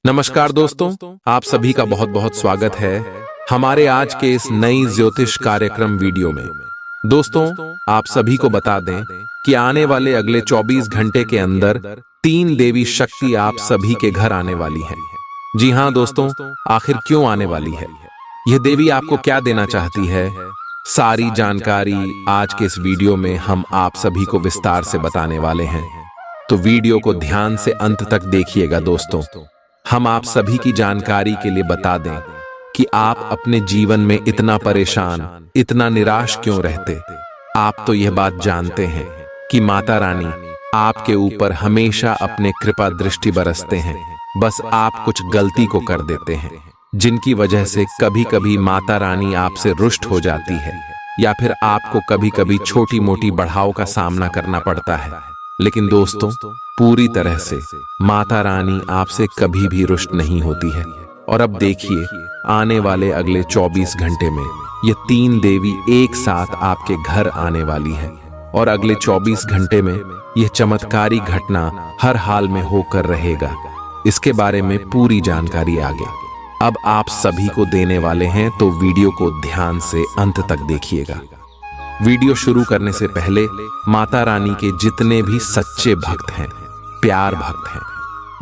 नमस्कार दोस्तों, आप सभी का बहुत बहुत स्वागत है हमारे आज के इस नई ज्योतिष कार्यक्रम वीडियो में। दोस्तों, आप सभी को बता दें कि आने वाले अगले 24 घंटे के अंदर 3 देवी शक्ति आप सभी के घर आने वाली है। जी हाँ दोस्तों, आखिर क्यों आने वाली है, यह देवी आपको क्या देना चाहती है, सारी जानकारी आज के इस वीडियो में हम आप सभी को विस्तार से बताने वाले हैं। तो वीडियो को ध्यान से अंत तक देखिएगा दोस्तों। हम आप सभी की जानकारी के लिए बता दें कि आप अपने जीवन में इतना परेशान, इतना निराश क्यों रहते। आप तो यह बात जानते हैं कि माता रानी आपके ऊपर हमेशा अपने कृपा दृष्टि बरसते हैं। बस आप कुछ गलती को कर देते हैं, जिनकी वजह से कभी कभी माता रानी आपसे रुष्ट हो जाती है, या फिर आपको कभी कभी छोटी मोटी बढ़ाव का सामना करना पड़ता है। लेकिन दोस्तों, पूरी तरह से माता रानी आपसे कभी भी रुष्ट नहीं होती है। और अब देखिए, आने वाले अगले 24 घंटे में ये 3 देवी एक साथ आपके घर आने वाली है। और अगले 24 घंटे में यह चमत्कारी घटना हर हाल में होकर रहेगा। इसके बारे में पूरी जानकारी आगे अब आप सभी को देने वाले हैं, तो वीडियो को ध्यान से अंत तक देखिएगा। वीडियो शुरू करने से पहले माता रानी के जितने भी सच्चे भक्त हैं, प्यार भक्त हैं,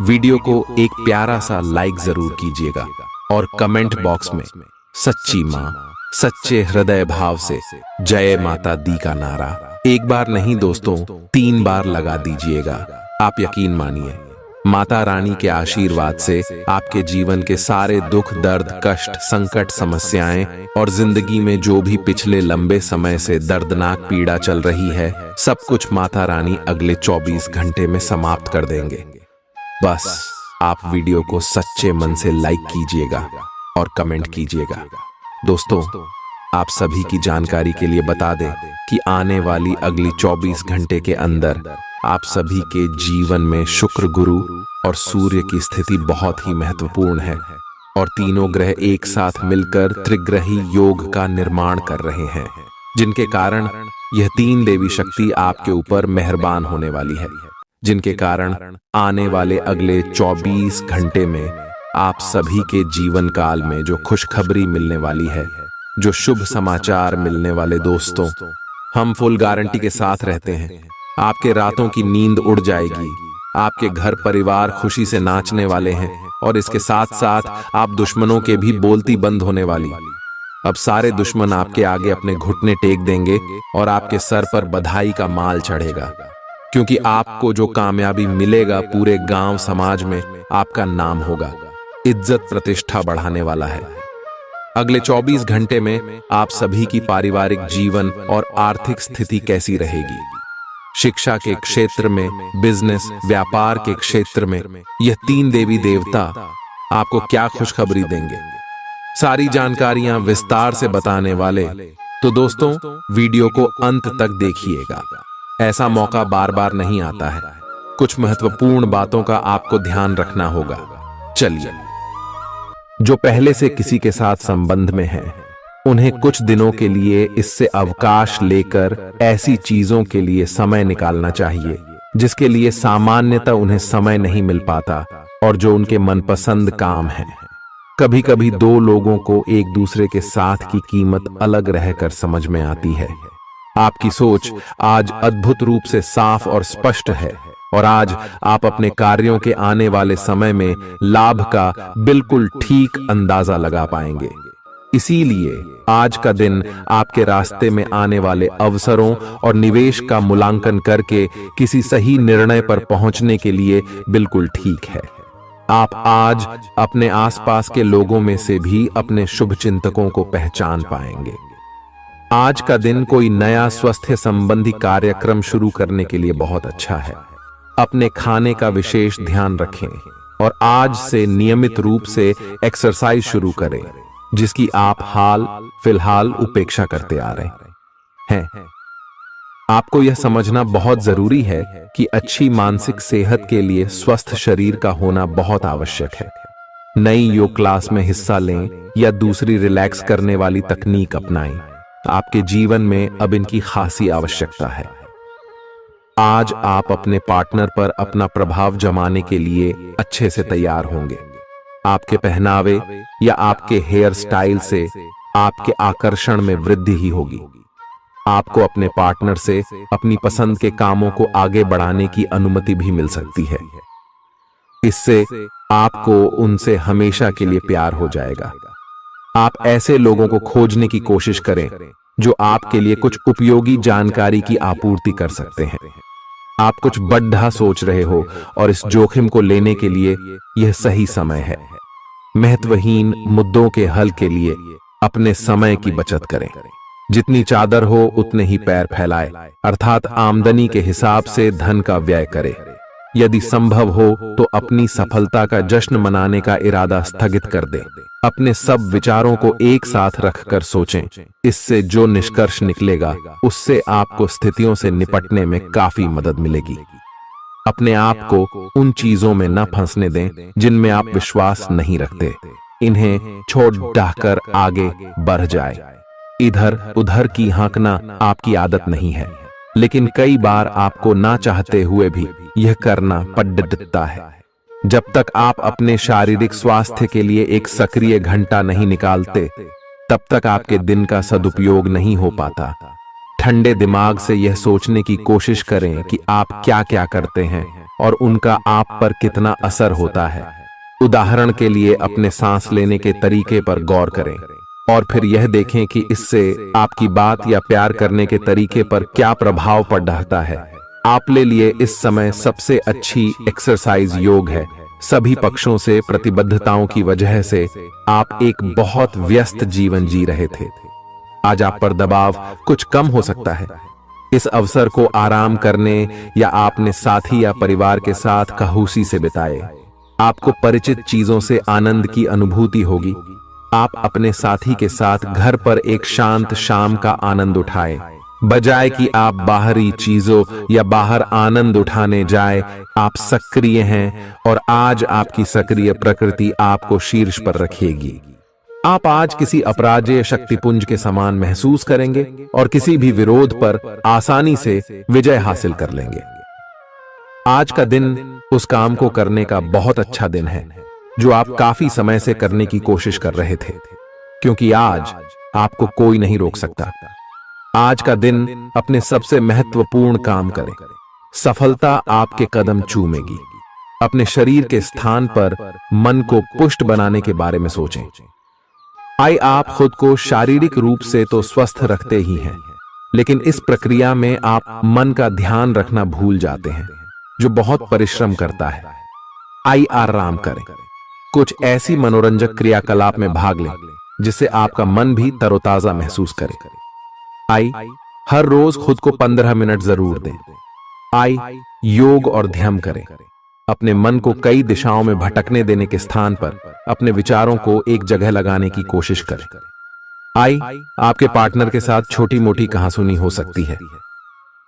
वीडियो को एक प्यारा सा लाइक जरूर कीजिएगा और कमेंट बॉक्स में सच्ची मां, सच्चे हृदय भाव से जय माता दी का नारा एक बार नहीं दोस्तों, 3 बार लगा दीजिएगा। आप यकीन मानिए, माता रानी के आशीर्वाद से आपके जीवन के सारे दुख, दर्द, कष्ट, संकट, समस्याएं और जिंदगी में जो भी पिछले लंबे समय से दर्दनाक पीड़ा चल रही है, सब कुछ माता रानी अगले 24 घंटे में समाप्त कर देंगे। बस आप वीडियो को सच्चे मन से लाइक कीजिएगा और कमेंट कीजिएगा। दोस्तों, आप सभी की जानकारी के लिए बता दें कि आने वाली अगली 24 घंटे के अंदर आप सभी के जीवन में शुक्र, गुरु और सूर्य की स्थिति बहुत ही महत्वपूर्ण है। और तीनों ग्रह एक साथ मिलकर त्रिग्रही योग का निर्माण कर रहे हैं, जिनके कारण यह 3 देवी शक्ति आपके ऊपर मेहरबान होने वाली है। जिनके कारण आने वाले अगले 24 घंटे में आप सभी के जीवन काल में जो खुशखबरी मिलने वाली है, जो शुभ समाचार मिलने वाले दोस्तों, हम फुल गारंटी के साथ रहते हैं। आपके रातों की नींद उड़ जाएगी, आपके घर परिवार खुशी से नाचने वाले हैं, और इसके साथ साथ आप दुश्मनों के भी बोलती बंद होने वाली। अब सारे दुश्मन आपके आगे अपने घुटने टेक देंगे और आपके सर पर बधाई का माल चढ़ेगा, क्योंकि आपको जो कामयाबी मिलेगा, पूरे गांव समाज में आपका नाम होगा, इज्जत प्रतिष्ठा बढ़ाने वाला है। अगले 24 घंटे में आप सभी की पारिवारिक जीवन और आर्थिक स्थिति कैसी रहेगी, शिक्षा के क्षेत्र में, बिजनेस, व्यापार के क्षेत्र में यह 3 देवी देवता आपको क्या खुशखबरी देंगे, सारी जानकारियां विस्तार से बताने वाले। तो दोस्तों, वीडियो को अंत तक देखिएगा। ऐसा मौका बार बार नहीं आता है, कुछ महत्वपूर्ण बातों का आपको ध्यान रखना होगा। चलिए, जो पहले से किसी के साथ संबंध में है, उन्हें कुछ दिनों के लिए इससे अवकाश लेकर ऐसी चीजों के लिए समय निकालना चाहिए जिसके लिए सामान्यतः उन्हें समय नहीं मिल पाता, और जो उनके मनपसंद काम है। कभी कभी 2 लोगों को एक दूसरे के साथ की कीमत अलग रहकर समझ में आती है। आपकी सोच आज अद्भुत रूप से साफ और स्पष्ट है, और आज आप अपने कार्यों के आने वाले समय में लाभ का बिल्कुल ठीक अंदाजा लगा पाएंगे। इसीलिए आज का दिन आपके रास्ते में आने वाले अवसरों और निवेश का मूल्यांकन करके किसी सही निर्णय पर पहुंचने के लिए बिल्कुल ठीक है। आप आज अपने आसपास के लोगों में से भी अपने शुभ चिंतकों को पहचान पाएंगे। आज का दिन कोई नया स्वास्थ्य संबंधी कार्यक्रम शुरू करने के लिए बहुत अच्छा है। अपने खाने का विशेष ध्यान रखें और आज से नियमित रूप से एक्सरसाइज शुरू करें, जिसकी आप हाल फिलहाल उपेक्षा करते आ रहे हैं। आपको यह समझना बहुत जरूरी है कि अच्छी मानसिक सेहत के लिए स्वस्थ शरीर का होना बहुत आवश्यक है। नई योग क्लास में हिस्सा लें या दूसरी रिलैक्स करने वाली तकनीक अपनाएं। आपके जीवन में अब इनकी खासी आवश्यकता है। आज आप अपने पार्टनर पर अपना प्रभाव जमाने के लिए अच्छे से तैयार होंगे। आपके पहनावे या आपके हेयर स्टाइल से आपके आकर्षण में वृद्धि ही होगी। आपको अपने पार्टनर से अपनी पसंद के कामों को आगे बढ़ाने की अनुमति भी मिल सकती है। इससे आपको उनसे हमेशा के लिए प्यार हो जाएगा। आप ऐसे लोगों को खोजने की कोशिश करें जो आपके लिए कुछ उपयोगी जानकारी की आपूर्ति कर सकते हैं। आप कुछ बड़ा सोच रहे हो और इस जोखिम को लेने के लिए यह सही समय है। महत्वहीन मुद्दों के हल के लिए अपने समय की बचत करें। जितनी चादर हो उतने ही पैर फैलाए, अर्थात आमदनी के हिसाब से धन का व्यय करें। यदि संभव हो तो अपनी सफलता का जश्न मनाने का इरादा स्थगित कर दें। अपने सब विचारों को एक साथ रखकर सोचें। इससे जो निष्कर्ष निकलेगा उससे आपको स्थितियों से निपटने में काफी मदद मिलेगी। अपने आप को उन चीजों में न फंसने दें जिनमें आप विश्वास नहीं रखते। इन्हें छोड़ डाहकर आगे बढ़ जाए। इधर उधर की हाँकना आपकी आदत नहीं है, लेकिन कई बार आपको ना चाहते हुए भी यह करना पड़ता है। जब तक आप अपने शारीरिक स्वास्थ्य के लिए एक सक्रिय घंटा नहीं निकालते, तब तक आपके दिन का सदुपयोग नहीं हो पाता। ठंडे दिमाग से यह सोचने की कोशिश करें कि आप क्या क्या करते हैं और उनका आप पर कितना असर होता है। उदाहरण के लिए अपने सांस लेने के तरीके पर गौर करें और फिर यह देखें कि इससे आपकी बात या प्यार करने के तरीके पर क्या प्रभाव पड़ रहा है। आप ले लिए इस समय सबसे अच्छी एक्सरसाइज योग है। सभी पक्षों से प्रतिबद्धताओं की वजह से आप एक बहुत व्यस्त जीवन जी रहे थे। आज आप पर दबाव कुछ कम हो सकता है। इस अवसर को आराम करने या अपने साथी या परिवार के साथ खहूसी से बिताए। आपको परिचित चीजों से आनंद की अनुभूति होगी। आप अपने साथी के साथ घर पर एक शांत शाम का आनंद उठाएं। बजाय कि आप बाहरी चीजों या बाहर आनंद उठाने जाए, आप सक्रिय हैं और आज आपकी सक्रिय प्रकृति आपको शीर्ष पर रखेगी। आप आज किसी अपराजेय शक्तिपुंज के समान महसूस करेंगे और किसी भी विरोध पर आसानी से विजय हासिल कर लेंगे। आज का दिन उस काम को करने का बहुत अच्छा दिन है जो आप काफी समय से करने की कोशिश कर रहे थे, क्योंकि आज आपको कोई नहीं रोक सकता। आज का दिन अपने सबसे महत्वपूर्ण काम करें। सफलता आपके कदम चूमेगी। अपने शरीर के स्थान पर मन को पुष्ट बनाने के बारे में सोचें। आप खुद को शारीरिक रूप से तो स्वस्थ रखते ही हैं, लेकिन इस प्रक्रिया में आप मन का ध्यान रखना भूल जाते हैं, जो बहुत परिश्रम करता है। आराम करें। कुछ ऐसी मनोरंजक क्रियाकलाप में भाग लें जिससे आपका मन भी तरोताजा महसूस करे। हर रोज खुद को 15 मिनट जरूर दें। योग और ध्यान करें। अपने मन को कई दिशाओं में भटकने देने के स्थान पर अपने विचारों को एक जगह लगाने की कोशिश करें। आपके पार्टनर के साथ छोटी मोटी कहासुनी हो सकती है।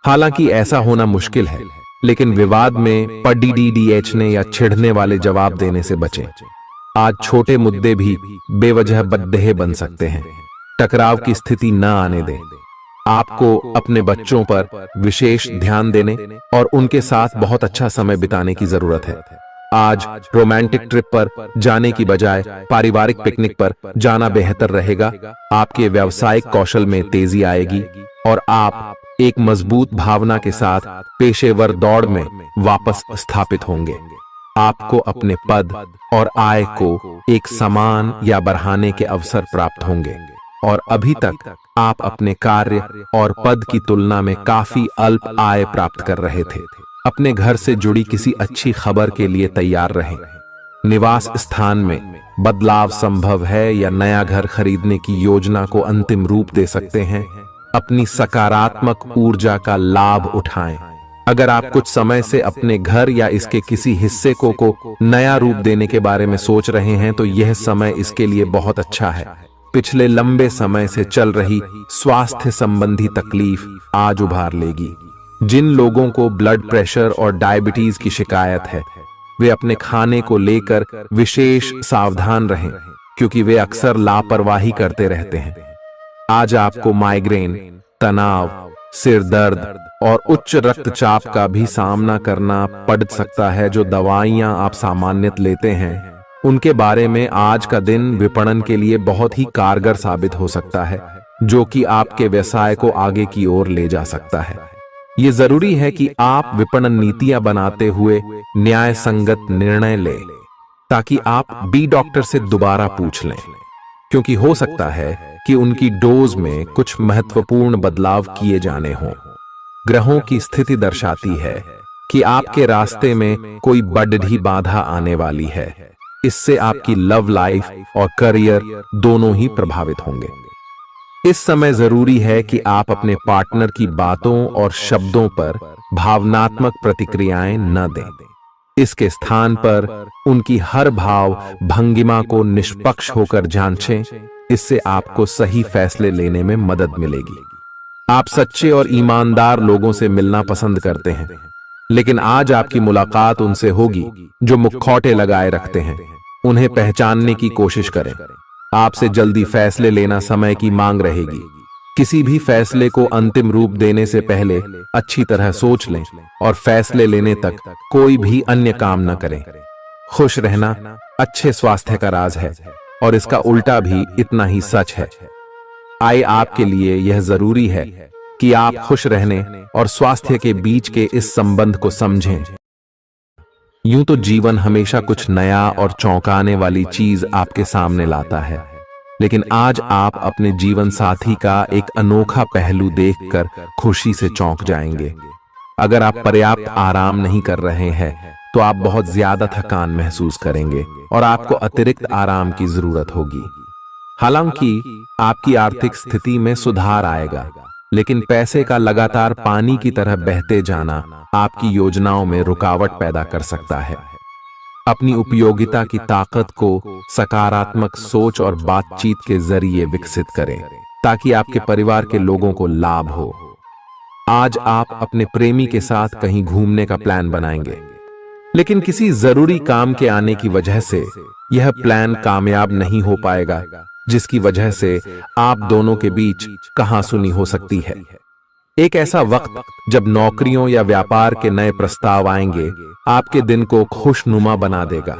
हालांकि ऐसा होना मुश्किल है, लेकिन विवाद में पढ़ने या छिड़ने वाले जवाब देने से बचें। आज छोटे मुद्दे भी बेवजह बद्देह बन सकते हैं। टकराव की स्थिति न आने दें। आपको अपने बच्चों पर विशेष ध्यान देने और उनके साथ बहुत अच्छा समय बिताने की जरूरत है। आज रोमांटिक ट्रिप पर जाने की बजाय पारिवारिक पिकनिक पर जाना बेहतर रहेगा। आपके व्यावसायिक कौशल में तेजी आएगी और आप एक मजबूत भावना के साथ पेशेवर दौड़ में वापस स्थापित होंगे। आपको अपने पद और आय को एक समान या बढ़ाने के अवसर प्राप्त होंगे और अभी तक आप अपने कार्य और पद की तुलना में काफी अल्प आय प्राप्त कर रहे थे। अपने घर से जुड़ी किसी अच्छी खबर के लिए तैयार रहें। निवास स्थान में बदलाव संभव है या नया घर खरीदने की योजना को अंतिम रूप दे सकते हैं। अपनी सकारात्मक ऊर्जा का लाभ उठाएं। अगर आप कुछ समय से अपने घर या इसके किसी हिस्से को नया रूप देने के बारे में सोच रहे हैं, तो यह समय इसके लिए बहुत अच्छा है। पिछले लंबे समय से चल रही स्वास्थ्य संबंधी तकलीफ आज उभार लेगी। जिन लोगों को ब्लड प्रेशर और डायबिटीज की शिकायत है, वे अपने खाने को लेकर विशेष सावधान रहें, क्योंकि वे अक्सर लापरवाही करते रहते हैं। आज आपको माइग्रेन, तनाव, सिर दर्द और उच्च रक्तचाप का भी सामना करना पड़ सकता है। जो दवाइयां आप सामान्यतः लेते हैं, उनके बारे में आज का दिन विपणन के लिए बहुत ही कारगर साबित हो सकता है, जो कि आपके व्यवसाय को आगे की ओर ले जा सकता है। ये जरूरी है कि आप विपणन नीतियां बनाते हुए न्याय संगत निर्णय लें, ताकि आप बी डॉक्टर से दोबारा पूछ लें, क्योंकि हो सकता है कि उनकी डोज में कुछ महत्वपूर्ण बदलाव किए जाने हों। ग्रहों की स्थिति दर्शाती है कि आपके रास्ते में कोई बड़ी बाधा आने वाली है। इससे आपकी लव लाइफ और करियर दोनों ही प्रभावित होंगे। इस समय जरूरी है कि आप अपने पार्टनर की बातों और शब्दों पर भावनात्मक प्रतिक्रियाएं न दें। इसके स्थान पर उनकी हर भाव भंगिमा को निष्पक्ष होकर जांचें। इससे आपको सही फैसले लेने में मदद मिलेगी। आप सच्चे और ईमानदार लोगों से मिलना पसंद करते हैं, लेकिन आज आपकी मुलाकात उनसे होगी जो मुखौटे लगाए रखते हैं। उन्हें पहचानने की कोशिश करें। आपसे जल्दी फैसले लेना समय की मांग रहेगी। किसी भी फैसले को अंतिम रूप देने से पहले अच्छी तरह सोच लें और फैसले लेने तक कोई भी अन्य काम न करें। खुश रहना अच्छे स्वास्थ्य का राज है और इसका उल्टा भी इतना ही सच है। आए आपके लिए यह जरूरी है कि आप खुश रहने और स्वास्थ्य के बीच के इस संबंध को समझें। यूं तो जीवन हमेशा कुछ नया और चौंकाने वाली चीज आपके सामने लाता है, लेकिन आज आप अपने जीवन साथी का एक अनोखा पहलू देखकर खुशी से चौंक जाएंगे। अगर आप पर्याप्त आराम नहीं कर रहे हैं तो आप बहुत ज्यादा थकान महसूस करेंगे और आपको अतिरिक्त आराम की जरूरत होगी। हालांकि आपकी आर्थिक स्थिति में सुधार आएगा, लेकिन पैसे का लगातार पानी की तरह बहते जाना आपकी योजनाओं में रुकावट पैदा कर सकता है। अपनी उपयोगिता की ताकत को सकारात्मक सोच और बातचीत के जरिए विकसित करें, ताकि आपके परिवार के लोगों को लाभ हो। आज आप अपने प्रेमी के साथ कहीं घूमने का प्लान बनाएंगे, लेकिन किसी जरूरी काम के आने की वजह से यह प्लान कामयाब नहीं हो पाएगा, जिसकी वजह से आप दोनों के बीच कहासुनी हो सकती है। एक ऐसा वक्त जब नौकरियों या व्यापार के नए प्रस्ताव आएंगे, आपके दिन को खुशनुमा बना देगा।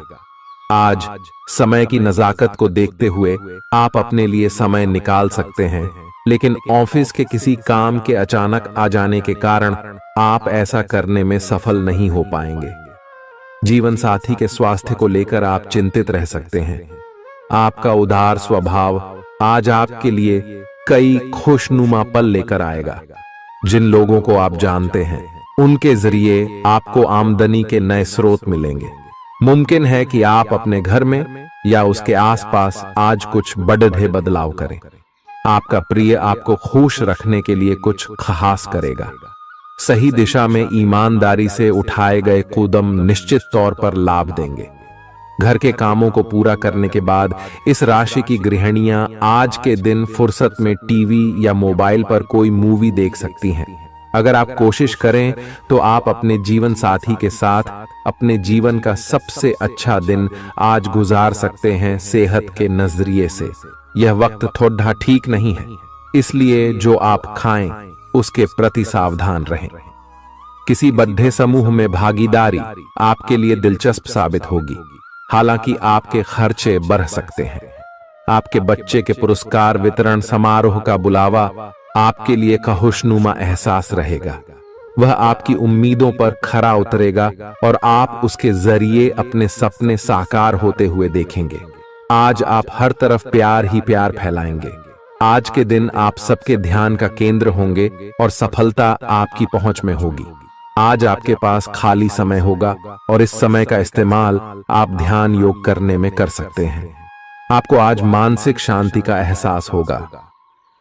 आज समय की नजाकत को देखते हुए आप अपने लिए समय निकाल सकते हैं, लेकिन ऑफिस के किसी काम के अचानक आ जाने के कारण आप ऐसा करने में सफल नहीं हो पाएंगे। जीवन साथी के स्वास्थ्य को लेकर आप चिंतित रह सकते हैं। आपका उदार स्वभाव आज आपके लिए कई खुशनुमा पल लेकर आएगा। जिन लोगों को आप जानते हैं, उनके जरिए आपको आमदनी के नए स्रोत मिलेंगे। मुमकिन है कि आप अपने घर में या उसके आसपास आज कुछ बड़े बदलाव करें। आपका प्रिय आपको खुश रखने के लिए कुछ खास करेगा। सही दिशा में ईमानदारी से उठाए गए कदम निश्चित तौर पर लाभ देंगे। घर के कामों को पूरा करने के बाद इस राशि की गृहिणियां आज के दिन फुर्सत में टीवी या मोबाइल पर कोई मूवी देख सकती हैं। अगर आप कोशिश करें तो आप अपने जीवन साथी के साथ अपने जीवन का सबसे अच्छा दिन आज गुजार सकते हैं। सेहत के नजरिए से यह वक्त थोड़ा ठीक नहीं है, इसलिए जो आप खाएं उसके प्रति सावधान रहें। किसी बड़े समूह में भागीदारी आपके लिए दिलचस्प साबित होगी, हालांकि आपके खर्चे बढ़ सकते हैं। आपके बच्चे के पुरस्कार वितरण समारोह का बुलावा आपके लिए खुशनुमा एहसास रहेगा। वह आपकी उम्मीदों पर खरा उतरेगा और आप उसके जरिए अपने सपने साकार होते हुए देखेंगे। आज आप हर तरफ प्यार ही प्यार फैलाएंगे। आज के दिन आप सबके ध्यान का केंद्र होंगे और सफलता आपकी पहुंच में होगी। आज आपके पास खाली समय होगा और इस समय का इस्तेमाल आप ध्यान योग करने में कर सकते हैं। आपको आज मानसिक शांति का एहसास होगा।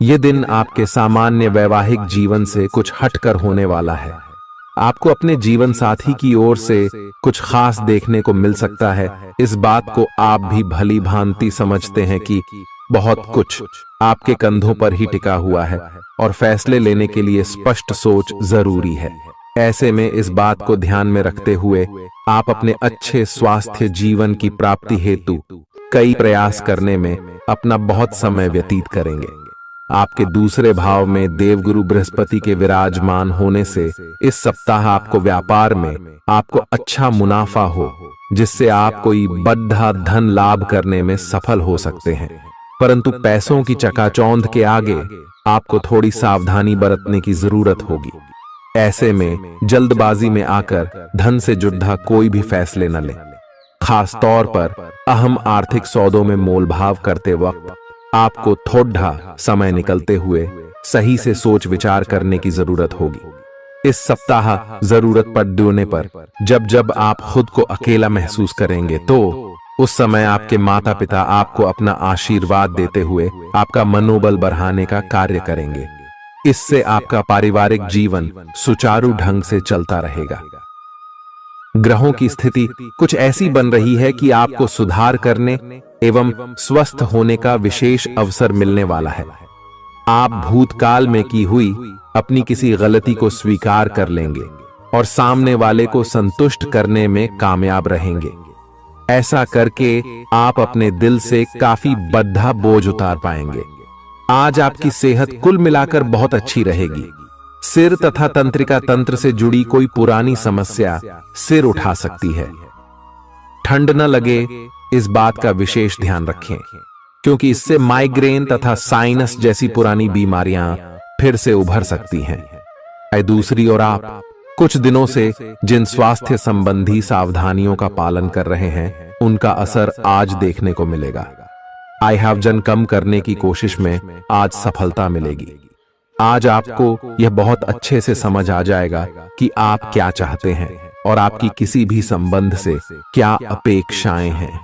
यह दिन आपके सामान्य वैवाहिक जीवन से कुछ हटकर होने वाला है। आपको अपने जीवन साथी की ओर से कुछ खास देखने को मिल सकता है। इस बात को आप भी भली भांति समझते हैं कि बहुत कुछ आपके कंधों पर ही टिका हुआ है और फैसले लेने के लिए स्पष्ट सोच जरूरी है। ऐसे में इस बात को ध्यान में रखते हुए आप अपने अच्छे स्वास्थ्य जीवन की प्राप्ति हेतु कई प्रयास करने में अपना बहुत समय व्यतीत करेंगे। आपके दूसरे भाव में देवगुरु बृहस्पति के विराजमान होने से इस सप्ताह आपको व्यापार में आपको अच्छा मुनाफा हो, जिससे आप कोई बड़ा धन लाभ करने में सफल हो सकते हैं। परंतु पैसों की चकाचौंध के आगे आपको थोड़ी सावधानी बरतने की जरूरत होगी। ऐसे में जल्दबाजी में आकर धन से जुड़ा कोई भी फैसले न लें। खास तौर पर अहम आर्थिक सौदों में मोलभाव करते वक्त आपको थोड़ा समय निकलते हुए सही से सोच विचार करने की जरूरत होगी। इस सप्ताह जरूरत पड़ने पर जब जब आप खुद को अकेला महसूस करेंगे तो उस समय आपके माता पिता आपको अपना आशीर्वाद देते हुए आपका मनोबल बढ़ाने का कार्य करेंगे। इससे आपका पारिवारिक जीवन सुचारू ढंग से चलता रहेगा। ग्रहों की स्थिति कुछ ऐसी बन रही है कि आपको सुधार करने एवं स्वस्थ होने का विशेष अवसर मिलने वाला है। आप भूतकाल में की हुई अपनी किसी गलती को स्वीकार कर लेंगे और सामने वाले को संतुष्ट करने में कामयाब रहेंगे। ऐसा करके आप अपने दिल से काफी बद्धा बोझ उतार पाएंगे। आज आपकी सेहत कुल मिलाकर बहुत अच्छी रहेगी। सिर तथा तंत्रिका तंत्र से जुड़ी कोई पुरानी समस्या सिर उठा सकती है। ठंड न लगे इस बात का विशेष ध्यान रखें, क्योंकि इससे माइग्रेन तथा साइनस जैसी पुरानी बीमारियां फिर से उभर सकती हैं। दूसरी ओर आप कुछ दिनों से जिन स्वास्थ्य संबंधी सावधानियों का पालन कर रहे हैं, उनका असर आज देखने को मिलेगा। आई वजन कम करने की कोशिश में आज सफलता मिलेगी। आज आपको यह बहुत अच्छे से समझ आ जाएगा कि आप क्या चाहते हैं और आपकी किसी भी संबंध से क्या अपेक्षाएं हैं।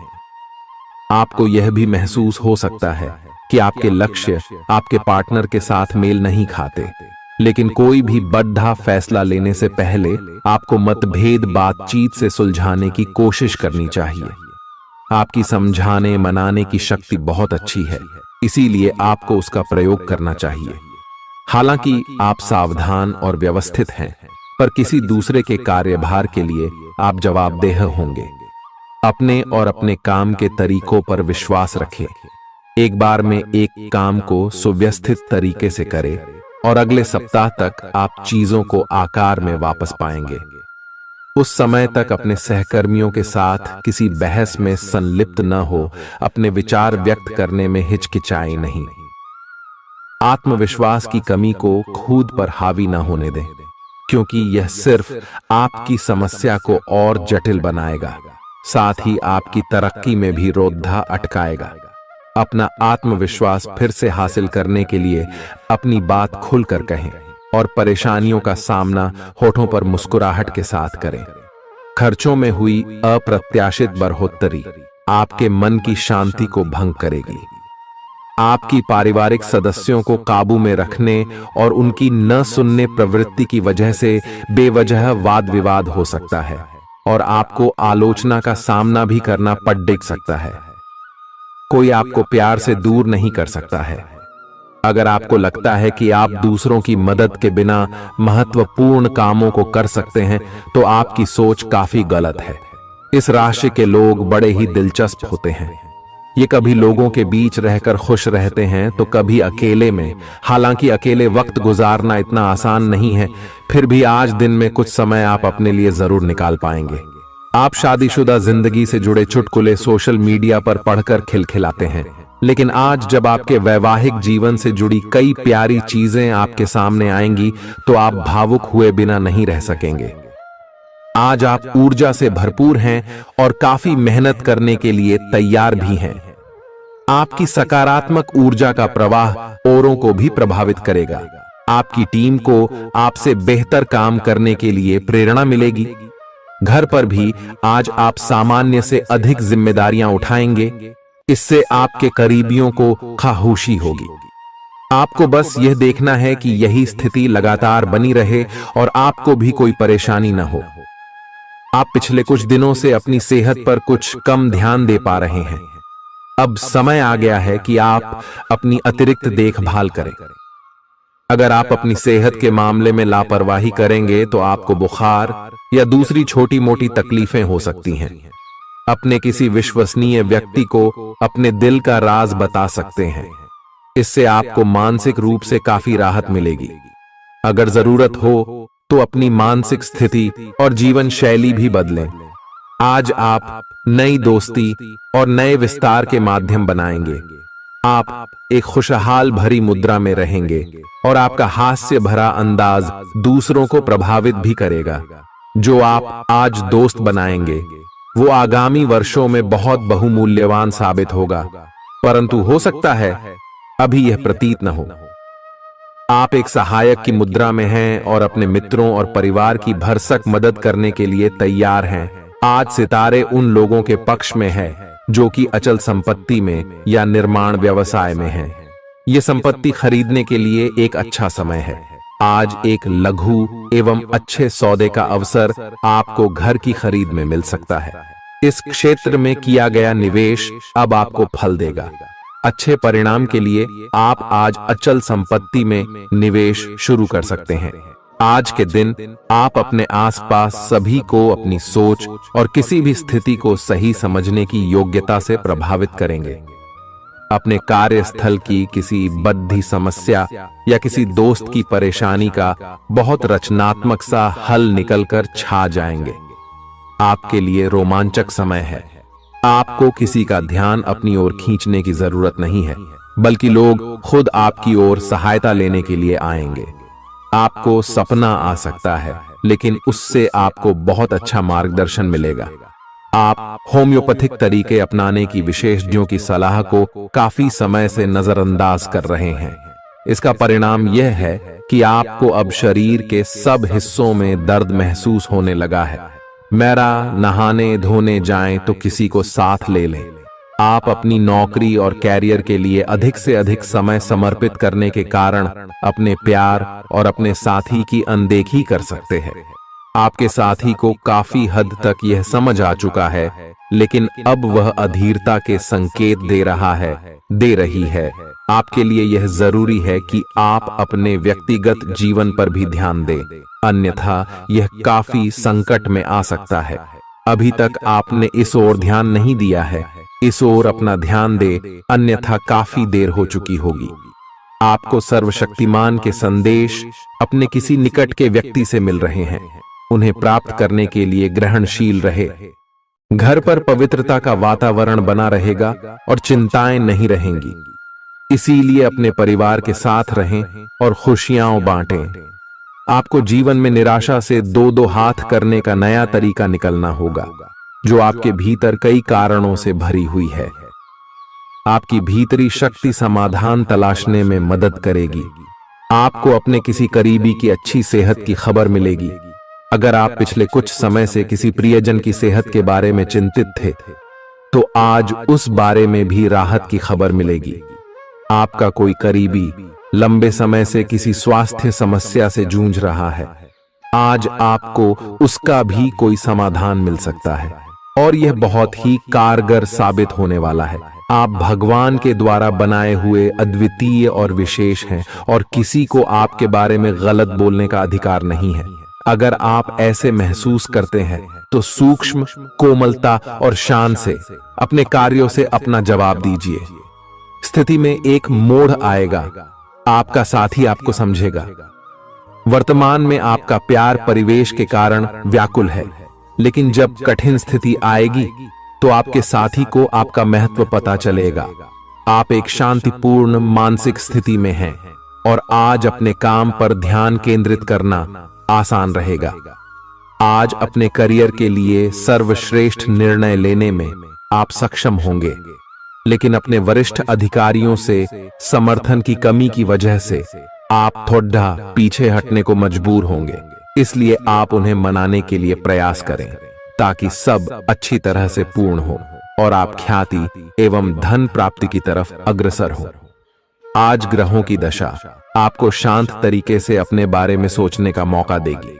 आपको यह भी महसूस हो सकता है कि आपके लक्ष्य आपके पार्टनर के साथ मेल नहीं खाते, लेकिन कोई भी बड़ा फैसला लेने से पहले आपको मतभेद बातचीत से सुलझाने की कोशिश करनी चाहिए। आपकी समझाने मनाने की शक्ति बहुत अच्छी है, इसीलिए आपको उसका प्रयोग करना चाहिए। हालांकि आप सावधान और व्यवस्थित हैं, पर किसी दूसरे के कार्यभार के लिए आप जवाबदेह होंगे। अपने और अपने काम के तरीकों पर विश्वास रखें। एक बार में एक काम को सुव्यवस्थित तरीके से करें और अगले सप्ताह तक आप चीजों को आकार में वापस पाएंगे। उस समय तक अपने सहकर्मियों के साथ किसी बहस में संलिप्त न हो, अपने विचार व्यक्त करने में हिचकिचाएं नहीं। आत्मविश्वास की कमी को खुद पर हावी न होने दें, क्योंकि यह सिर्फ आपकी समस्या को और जटिल बनाएगा, साथ ही आपकी तरक्की में भी रोधा अटकाएगा। अपना आत्मविश्वास फिर से हासिल करने के लिए अपनी बात खुलकर कहें और परेशानियों का सामना होठों पर मुस्कुराहट के साथ करें। खर्चों में हुई अप्रत्याशित बढ़ोतरी आपके मन की शांति को भंग करेगी। आपकी पारिवारिक सदस्यों को काबू में रखने और उनकी न सुनने प्रवृत्ति की वजह से बेवजह वाद विवाद हो सकता है और आपको आलोचना का सामना भी करना पड़ सकता है। कोई आपको प्यार से दूर नहीं कर सकता है। अगर आपको लगता है कि आप दूसरों की मदद के बिना महत्वपूर्ण कामों को कर सकते हैं, तो आपकी सोच काफी गलत है। इस राशि के लोग बड़े ही दिलचस्प होते हैं। ये कभी लोगों के बीच रहकर खुश रहते हैं तो कभी अकेले में। हालांकि अकेले वक्त गुजारना इतना आसान नहीं है, फिर भी आज दिन में कुछ समय आप अपने लिए जरूर निकाल पाएंगे। आप शादीशुदा जिंदगी से जुड़े चुटकुले सोशल मीडिया पर पढ़कर खिलखिलाते हैं, लेकिन आज जब आपके वैवाहिक जीवन से जुड़ी कई प्यारी चीजें आपके सामने आएंगी तो आप भावुक हुए बिना नहीं रह सकेंगे। आज आप ऊर्जा से भरपूर हैं और काफी मेहनत करने के लिए तैयार भी हैं। आपकी सकारात्मक ऊर्जा का प्रवाह औरों को भी प्रभावित करेगा। आपकी टीम को आपसे बेहतर काम करने के लिए प्रेरणा मिलेगी। घर पर भी आज आप सामान्य से अधिक जिम्मेदारियां उठाएंगे। इससे आपके करीबियों को खामोशी होगी। आपको बस यह देखना है कि यही स्थिति लगातार बनी रहे और आपको भी कोई परेशानी न हो। आप पिछले कुछ दिनों से अपनी सेहत पर कुछ कम ध्यान दे पा रहे हैं। अब समय आ गया है कि आप अपनी अतिरिक्त देखभाल करें। अगर आप अपनी सेहत के मामले में लापरवाही करेंगे तो आपको बुखार या दूसरी छोटी मोटी तकलीफें हो सकती हैं। अपने किसी विश्वसनीय व्यक्ति को अपने दिल का राज बता सकते हैं। इससे आपको मानसिक रूप से काफी राहत मिलेगी। अगर जरूरत हो तो अपनी मानसिक स्थिति और जीवन शैली भी बदलें। आज आप नई दोस्ती और नए विस्तार के माध्यम बनाएंगे। आप एक खुशहाल भरी मुद्रा में रहेंगे और आपका हास्य भरा अंदाज दूसरों को प्रभावित भी करेगा। जो आप आज दोस्त बनाएंगे वो आगामी वर्षों में बहुत बहुमूल्यवान साबित होगा, परंतु हो सकता है अभी यह प्रतीत न हो। आप एक सहायक की मुद्रा में हैं और अपने मित्रों और परिवार की भरसक मदद करने के लिए तैयार हैं। आज सितारे उन लोगों के पक्ष में है जो कि अचल संपत्ति में या निर्माण व्यवसाय में हैं। ये संपत्ति खरीदने के लिए एक अच्छा समय है। आज एक लघु एवं अच्छे सौदे का अवसर आपको घर की खरीद में मिल सकता है। इस क्षेत्र में किया गया निवेश अब आपको फल देगा। अच्छे परिणाम के लिए आप आज अचल संपत्ति में निवेश शुरू कर सकते हैं। आज के दिन आप अपने आसपास सभी को अपनी सोच और किसी भी स्थिति को सही समझने की योग्यता से प्रभावित करेंगे। अपने कार्यस्थल की किसी बद्धी समस्या या किसी दोस्त की परेशानी का बहुत रचनात्मक सा हल निकलकर छा जाएंगे। आपके लिए रोमांचक समय है। आपको किसी का ध्यान अपनी ओर खींचने की जरूरत नहीं है, बल्कि लोग खुद आपकी ओर सहायता लेने के लिए आएंगे। आपको सपना आ सकता है, लेकिन उससे आपको बहुत अच्छा मार्गदर्शन मिलेगा। आप होम्योपैथिक तरीके अपनाने की विशेषज्ञों की सलाह को काफी समय से नजरअंदाज कर रहे हैं। इसका परिणाम यह है कि आपको अब शरीर के सब हिस्सों में दर्द महसूस होने लगा है। मेरा नहाने धोने जाएं तो किसी को साथ ले लें। आप अपनी नौकरी और कैरियर के लिए अधिक से अधिक समय समर्पित करने के कारण अपने प्यार और अपने साथी की अनदेखी कर सकते हैं। आपके साथी को काफी हद तक यह समझ आ चुका है, लेकिन अब वह अधीरता के संकेत दे रही है। आपके लिए यह जरूरी है कि आप अपने व्यक्तिगत जीवन पर भी ध्यान दें, अन्यथा यह काफी संकट में आ सकता है। अभी तक आपने इस ओर ध्यान नहीं दिया है, इस ओर अपना ध्यान दे, अन्यथा काफी देर हो चुकी होगी। आपको सर्वशक्तिमान के संदेश अपने किसी निकट के व्यक्ति से मिल रहे हैं। उन्हें प्राप्त करने के लिए ग्रहणशील रहे। घर पर पवित्रता का वातावरण बना रहेगा और चिंताएं नहीं रहेंगी। इसीलिए अपने परिवार के साथ रहें और खुशियां बांटें। आपको जीवन में निराशा से दो दो हाथ करने का नया तरीका निकलना होगा, जो आपके भीतर कई कारणों से भरी हुई है। आपकी भीतरी शक्ति समाधान तलाशने में मदद करेगी। आपको अपने किसी करीबी की अच्छी सेहत की खबर मिलेगी। अगर आप पिछले कुछ समय से किसी प्रियजन की सेहत के बारे में चिंतित थे, तो आज उस बारे में भी राहत की खबर मिलेगी। आपका कोई करीबी लंबे समय से किसी स्वास्थ्य समस्या से जूझ रहा है, आज आपको उसका भी कोई समाधान मिल सकता है और यह बहुत ही कारगर साबित होने वाला है। आप भगवान के द्वारा बनाए हुए अद्वितीय और विशेष हैं और किसी को आपके बारे में गलत बोलने का अधिकार नहीं है। अगर आप ऐसे महसूस करते हैं तो सूक्ष्म, कोमलता और शान से अपने कार्यों से अपना जवाब दीजिए। स्थिति में एक मोड़ आएगा, आपका साथी आपको समझेगा। वर्तमान में आपका प्यार परिवेश के कारण व्याकुल है, लेकिन जब कठिन स्थिति आएगी तो आपके साथी को आपका महत्व पता चलेगा। आप एक शांतिपूर्ण मानसिक स्थिति में हैं और आज अपने काम पर ध्यान केंद्रित करना आसान रहेगा। आज अपने करियर के लिए सर्वश्रेष्ठ निर्णय लेने में आप सक्षम होंगे, लेकिन अपने वरिष्ठ अधिकारियों से समर्थन की कमी की वजह से आप थोड़ा पीछे हटने को मजबूर होंगे। इसलिए आप उन्हें मनाने के लिए प्रयास करें ताकि सब अच्छी तरह से पूर्ण हो और आप ख्याति एवं धन प्राप्ति की तरफ अग्रसर हो। आज ग्रहों की दशा आपको शांत तरीके से अपने बारे में सोचने का मौका देगी।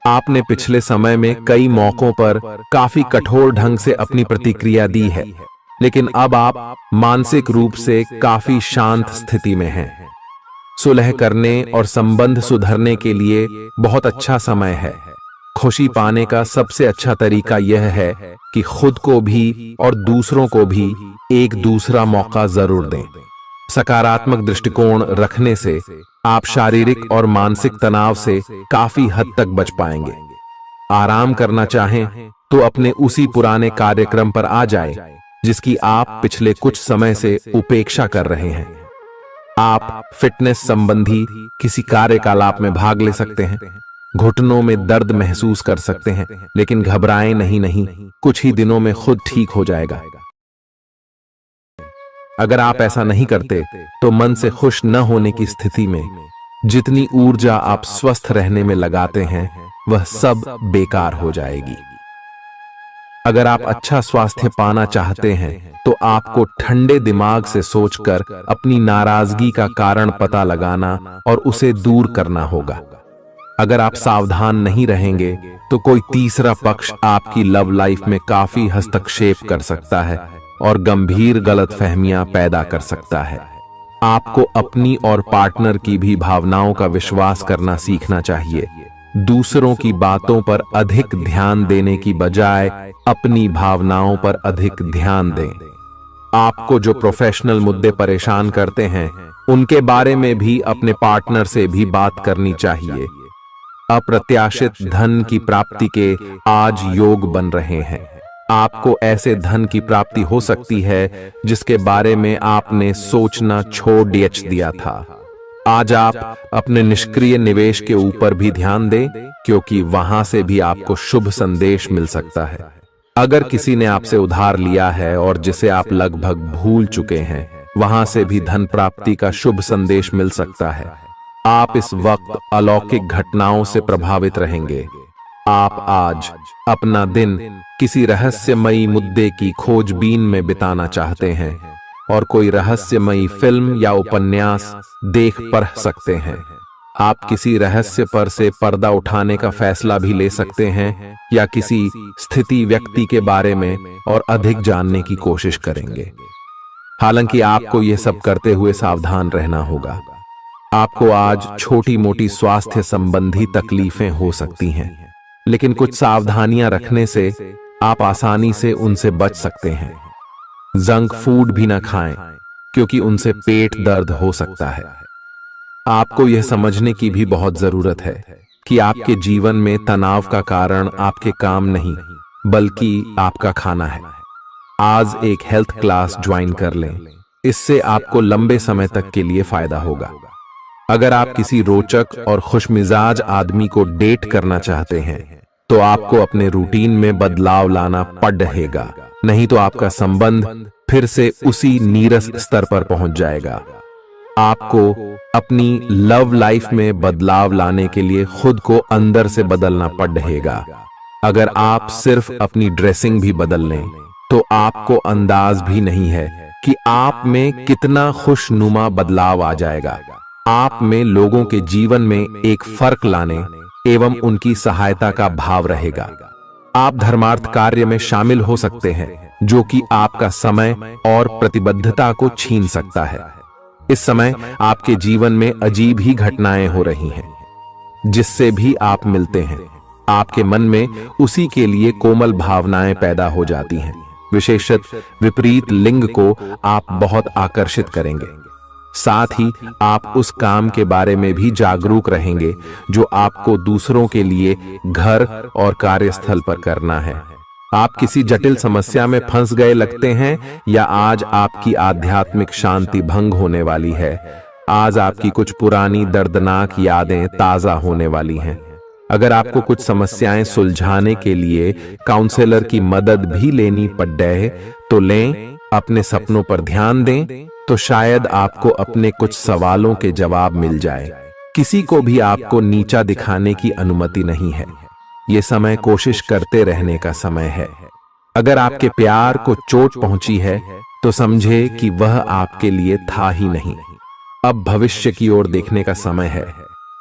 आपने पिछले समय में कई मौकों पर काफी कठोर ढंग से अपनी प्रतिक्रिया दी है, लेकिन अब आप मानसिक रूप से काफी शांत स्थिति में हैं। सुलह करने और संबंध सुधरने के लिए बहुत अच्छा समय है। खुशी पाने का सबसे अच्छा तरीका यह है कि खुद को भी और दूसरों को भी एक दूसरा मौका जरूर दें। सकारात्मक दृष्टिकोण रखने से आप शारीरिक और मानसिक तनाव से काफी हद तक बच पाएंगे। आराम करना चाहें तो अपने उसी पुराने कार्यक्रम पर आ जाए जिसकी आप पिछले कुछ समय से उपेक्षा कर रहे हैं। आप फिटनेस संबंधी किसी कार्यकलाप में भाग ले सकते हैं। घुटनों में दर्द महसूस कर सकते हैं, लेकिन घबराएं नहीं, कुछ ही दिनों में खुद ठीक हो जाएगा। अगर आप ऐसा नहीं करते तो मन से खुश न होने की स्थिति में जितनी ऊर्जा आप स्वस्थ रहने में लगाते हैं वह सब बेकार हो जाएगी। अगर आप अच्छा स्वास्थ्य पाना चाहते हैं तो आपको ठंडे दिमाग से सोचकर अपनी नाराजगी का कारण पता लगाना और उसे दूर करना होगा। अगर आप सावधान नहीं रहेंगे तो कोई तीसरा पक्ष आपकी लव लाइफ में काफी हस्तक्षेप कर सकता है और गंभीर गलतफहमियां पैदा कर सकता है। आपको अपनी और पार्टनर की भी भावनाओं का विश्वास करना सीखना चाहिए। दूसरों की बातों पर अधिक ध्यान देने की बजाय अपनी भावनाओं पर अधिक ध्यान दें। आपको जो प्रोफेशनल मुद्दे परेशान करते हैं उनके बारे में भी अपने पार्टनर से भी बात करनी चाहिए। अप्रत्याशित धन की प्राप्ति के आज योग बन रहे हैं। आपको ऐसे धन की प्राप्ति हो सकती है जिसके बारे में आपने सोचना छोड़ दिया था। आज आप अपने निष्क्रिय निवेश के ऊपर भी ध्यान दें, क्योंकि वहां से भी आपको शुभ संदेश मिल सकता है। अगर किसी ने आपसे उधार लिया है और जिसे आप लगभग भूल चुके हैं, वहां से भी धन प्राप्ति का शुभ संदेश मिल सकता है। आप इस वक्त अलौकिक घटनाओं से प्रभावित रहेंगे। आप आज अपना दिन किसी रहस्यमयी मुद्दे की खोजबीन में बिताना चाहते हैं और कोई रहस्यमयी फिल्म या उपन्यास देख पढ़ सकते हैं। आप किसी रहस्य पर से पर्दा उठाने का फैसला भी ले सकते हैं या किसी स्थिति व्यक्ति के बारे में और अधिक जानने की कोशिश करेंगे। हालांकि आपको यह सब करते हुए सावधान रहना होगा। आपको आज छोटी मोटी स्वास्थ्य संबंधी तकलीफें हो सकती हैं, लेकिन कुछ सावधानियां रखने से आप आसानी से उनसे बच सकते हैं। जंक फूड भी न खाएं, क्योंकि उनसे पेट दर्द हो सकता है। आपको यह समझने की भी बहुत जरूरत है कि आपके जीवन में तनाव का कारण आपके काम नहीं, बल्कि आपका खाना है। आज एक हेल्थ क्लास ज्वाइन कर लें, इससे आपको लंबे समय तक के लिए फायदा होगा। अगर आप किसी रोचक और खुशमिजाज आदमी को डेट करना चाहते हैं तो आपको अपने रूटीन में बदलाव लाना पड़ेगा, नहीं तो आपका संबंध फिर से उसी नीरस स्तर पर पहुंच जाएगा। आपको अपनी लव लाइफ में बदलाव लाने के लिए खुद को अंदर से बदलना पड़ेगा। अगर आप सिर्फ अपनी ड्रेसिंग भी बदल लें तो आपको अंदाज भी नहीं है कि आप में कितना खुशनुमा बदलाव आ जाएगा। आप में लोगों के जीवन में एक फर्क लाने एवं उनकी सहायता का भाव रहेगा। आप धर्मार्थ कार्य में शामिल हो सकते हैं, जो कि आपका समय और प्रतिबद्धता को छीन सकता है। इस समय आपके जीवन में अजीब ही घटनाएं हो रही हैं, जिससे भी आप मिलते हैं आपके मन में उसी के लिए कोमल भावनाएं पैदा हो जाती हैं। विशेषत विपरीत लिंग को आप बहुत आकर्षित करेंगे। साथ ही आप उस काम के बारे में भी जागरूक रहेंगे जो आपको दूसरों के लिए घर और कार्यस्थल पर करना है। आप किसी जटिल समस्या में फंस गए लगते हैं, या आज आपकी आध्यात्मिक शांति भंग होने वाली है। आज आपकी कुछ पुरानी दर्दनाक यादें ताजा होने वाली हैं। अगर आपको कुछ समस्याएं सुलझाने के लिए काउंसलर की मदद भी लेनी पड़े तो लें। अपने सपनों पर ध्यान दें तो शायद आपको अपने कुछ सवालों के जवाब मिल जाए। किसी को भी आपको नीचा दिखाने की अनुमति नहीं है। ये समय कोशिश करते रहने का समय है। अगर आपके प्यार को चोट पहुंची है तो समझे कि वह आपके लिए था ही नहीं। अब भविष्य की ओर देखने का समय है।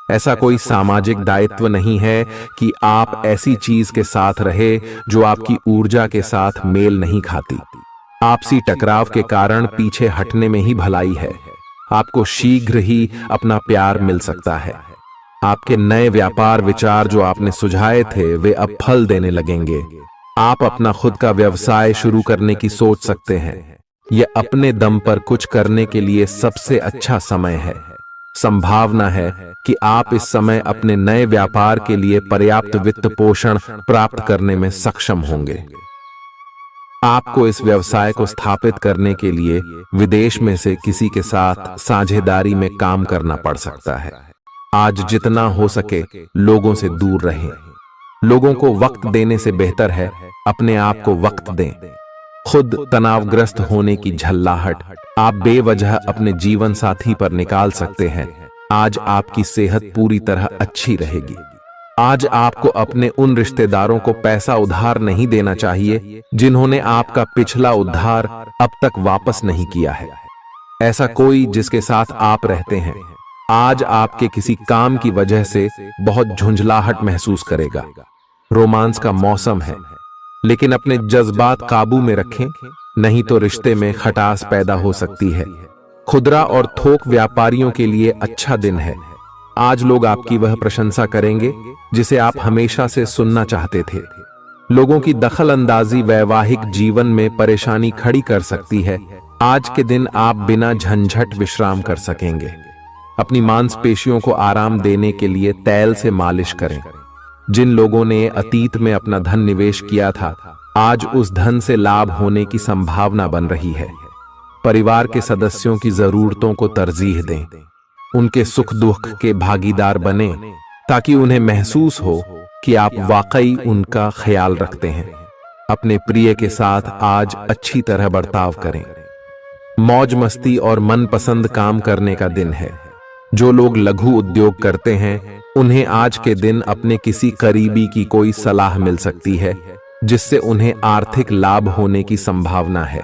ऐसा कोई सामाजिक दायित्व नहीं है कि आप ऐसी चीज के साथ रहे जो आपकी ऊर्जा के साथ मेल नहीं खाती। आपसी टकराव के कारण पीछे हटने में ही भलाई है। आपको शीघ्र ही अपना प्यार मिल सकता है। आपके नए व्यापार विचार जो आपने सुझाए थे वे अब फल देने लगेंगे। आप अपना खुद का व्यवसाय शुरू करने की सोच सकते हैं। यह अपने दम पर कुछ करने के लिए सबसे अच्छा समय है। संभावना है कि आप इस समय अपने नए व्यापार के लिए पर्याप्त वित्त पोषण प्राप्त करने में सक्षम होंगे। आपको इस व्यवसाय को स्थापित करने के लिए विदेश में से किसी के साथ साझेदारी में काम करना पड़ सकता है। आज जितना हो सके लोगों से दूर रहें। लोगों को वक्त देने से बेहतर है अपने आप को वक्त दें। खुद तनावग्रस्त होने की झल्लाहट आप बेवजह अपने जीवन साथी पर निकाल सकते हैं। आज आपकी सेहत पूरी तरह अच्छी रहेगी। आज आपको अपने उन रिश्तेदारों को पैसा उधार नहीं देना चाहिए जिन्होंने आपका पिछला उधार अब तक वापस नहीं किया है। ऐसा कोई जिसके साथ आप रहते हैं आज आपके किसी काम की वजह से बहुत झुंझलाहट महसूस करेगा। रोमांस का मौसम है, लेकिन अपने जज्बात काबू में रखें, नहीं तो रिश्ते में खटास पैदा हो सकती है। खुदरा और थोक व्यापारियों के लिए अच्छा दिन है। आज लोग आपकी वह प्रशंसा करेंगे जिसे आप हमेशा से सुनना चाहते थे। लोगों की दखल अंदाजी वैवाहिक जीवन में परेशानी खड़ी कर सकती है। आज के दिन आप बिना झंझट विश्राम कर सकेंगे। अपनी मांसपेशियों को आराम देने के लिए तेल से मालिश करें। जिन लोगों ने अतीत में अपना धन निवेश किया था आज उस धन से लाभ होने की संभावना बन रही है। परिवार के सदस्यों की जरूरतों को तरजीह दें। उनके सुख दुख के भागीदार बने ताकि उन्हें महसूस हो कि आप वाकई उनका ख्याल रखते हैं। अपने प्रिय के साथ आज अच्छी तरह बर्ताव करें। मौज मस्ती और मनपसंद काम करने का दिन है। जो लोग लघु उद्योग करते हैं उन्हें आज के दिन अपने किसी करीबी की कोई सलाह मिल सकती है जिससे उन्हें आर्थिक लाभ होने की संभावना है।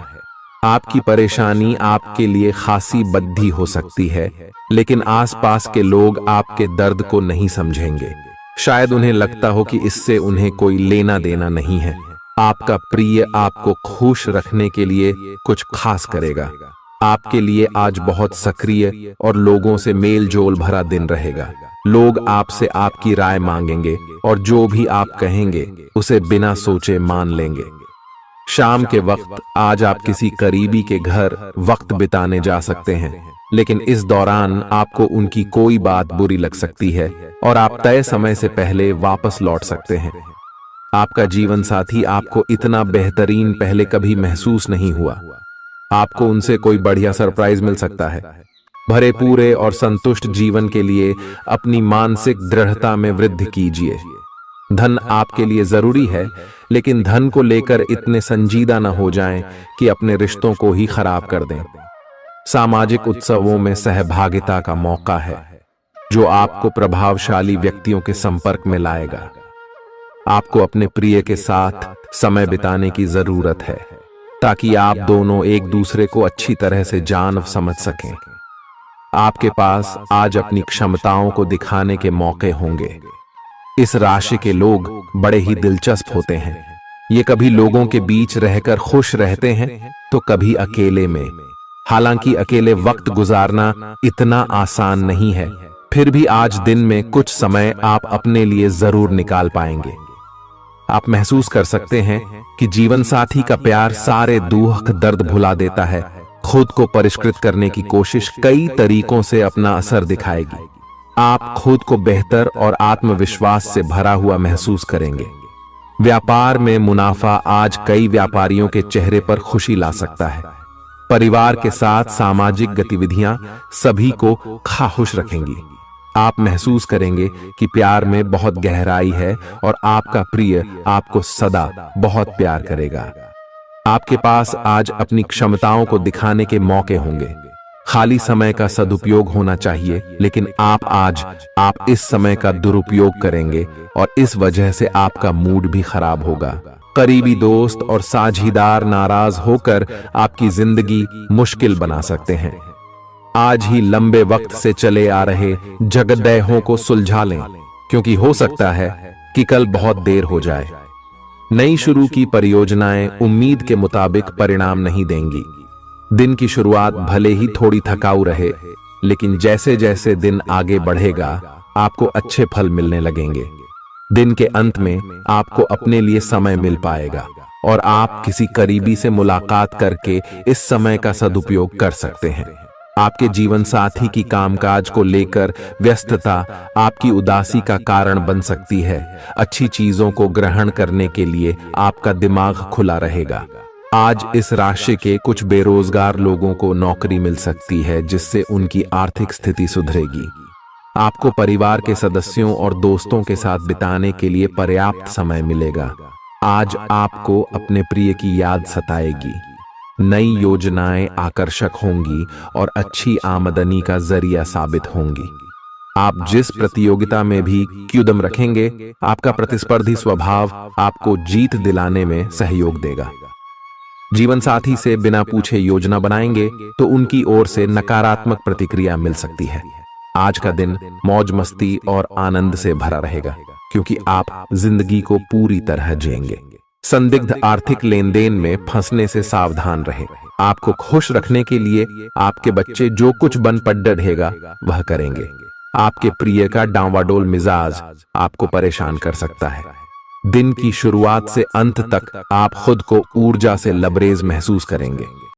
आपकी परेशानी आपके लिए खासी बद्धी हो सकती है, लेकिन आसपास के लोग आपके दर्द को नहीं समझेंगे। शायद उन्हें लगता हो कि इससे उन्हें कोई लेना देना नहीं है। आपका प्रिय आपको खुश रखने के लिए कुछ खास करेगा। आपके लिए आज बहुत सक्रिय और लोगों से मेल जोल भरा दिन रहेगा। लोग आपसे आपकी राय मांगेंगे और जो भी आप कहेंगे उसे बिना सोचे मान लेंगे। शाम के वक्त आज आप किसी करीबी के घर वक्त बिताने जा सकते हैं, लेकिन इस दौरान आपको उनकी कोई बात बुरी लग सकती है और आप तय समय से पहले वापस लौट सकते हैं। आपका जीवन साथी आपको इतना बेहतरीन पहले कभी महसूस नहीं हुआ। आपको उनसे कोई बढ़िया सरप्राइज मिल सकता है। भरे पूरे और संतुष्ट जीवन के लिए अपनी मानसिक दृढ़ता में वृद्धि कीजिए। धन आपके लिए जरूरी है, लेकिन धन को लेकर इतने संजीदा न हो जाएं कि अपने रिश्तों को ही खराब कर दें। सामाजिक उत्सवों में सहभागिता का मौका है जो आपको प्रभावशाली व्यक्तियों के संपर्क में लाएगा। आपको अपने प्रिय के साथ समय बिताने की जरूरत है ताकि आप दोनों एक दूसरे को अच्छी तरह से जान समझ सकें। आपके पास आज अपनी क्षमताओं को दिखाने के मौके होंगे। इस राशि के लोग बड़े ही दिलचस्प होते हैं। ये कभी लोगों के बीच रहकर खुश रहते हैं तो कभी अकेले में। हालांकि अकेले वक्त गुजारना इतना आसान नहीं है, फिर भी आज दिन में कुछ समय आप अपने लिए जरूर निकाल पाएंगे। आप महसूस कर सकते हैं कि जीवन साथी का प्यार सारे दुख दर्द भुला देता है। खुद को परिष्कृत करने की कोशिश कई तरीकों से अपना असर दिखाएगी। आप खुद को बेहतर और आत्मविश्वास से भरा हुआ महसूस करेंगे। व्यापार में मुनाफा आज कई व्यापारियों के चेहरे पर खुशी ला सकता है। परिवार के साथ सामाजिक गतिविधियां सभी को खुश रखेंगी। आप महसूस करेंगे कि प्यार में बहुत गहराई है और आपका प्रिय आपको सदा बहुत प्यार करेगा। आपके पास आज अपनी क्षमताओं को दिखाने के मौके होंगे। खाली समय का सदुपयोग होना चाहिए, लेकिन आप इस समय का दुरुपयोग करेंगे और इस वजह से आपका मूड भी खराब होगा। करीबी दोस्त और साझीदार नाराज होकर आपकी जिंदगी मुश्किल बना सकते हैं। आज ही लंबे वक्त से चले आ रहे झगड़ों को सुलझा लें, क्योंकि हो सकता है कि कल बहुत देर हो जाए। नई शुरू की परियोजनाएं उम्मीद के मुताबिक परिणाम नहीं देंगी। दिन की शुरुआत भले ही थोड़ी थकाऊ रहे, लेकिन जैसे जैसे दिन आगे बढ़ेगा आपको अच्छे फल मिलने लगेंगे। दिन के अंत में आपको अपने लिए समय मिल पाएगा। और आप किसी करीबी से मुलाकात करके इस समय का सदुपयोग कर सकते हैं। आपके जीवन साथी की कामकाज को लेकर व्यस्तता आपकी उदासी का कारण बन सकती है। अच्छी चीजों को ग्रहण करने के लिए आपका दिमाग खुला रहेगा। आज इस राशि के कुछ बेरोजगार लोगों को नौकरी मिल सकती है, जिससे उनकी आर्थिक स्थिति सुधरेगी। आपको परिवार के सदस्यों और दोस्तों के साथ बिताने के लिए पर्याप्त समय मिलेगा। आज आपको अपने प्रिय की याद सताएगी। नई योजनाएं आकर्षक होंगी और अच्छी आमदनी का जरिया साबित होंगी। आप जिस प्रतियोगिता में भी कदम रखेंगे, आपका प्रतिस्पर्धी स्वभाव आपको जीत दिलाने में सहयोग देगा। जीवन साथी से बिना पूछे योजना बनाएंगे तो उनकी ओर से नकारात्मक प्रतिक्रिया मिल सकती है। आज का दिन मौज मस्ती और आनंद से भरा रहेगा, क्योंकि आप जिंदगी को पूरी तरह जिएंगे। संदिग्ध आर्थिक लेन देन में फंसने से सावधान रहें। आपको खुश रखने के लिए आपके बच्चे जो कुछ बन पढ़ेगा वह करेंगे। आपके प्रिय का डांवाडोल मिजाज आपको परेशान कर सकता है। दिन की शुरुआत से अंत तक आप खुद को ऊर्जा से लबरेज महसूस करेंगे।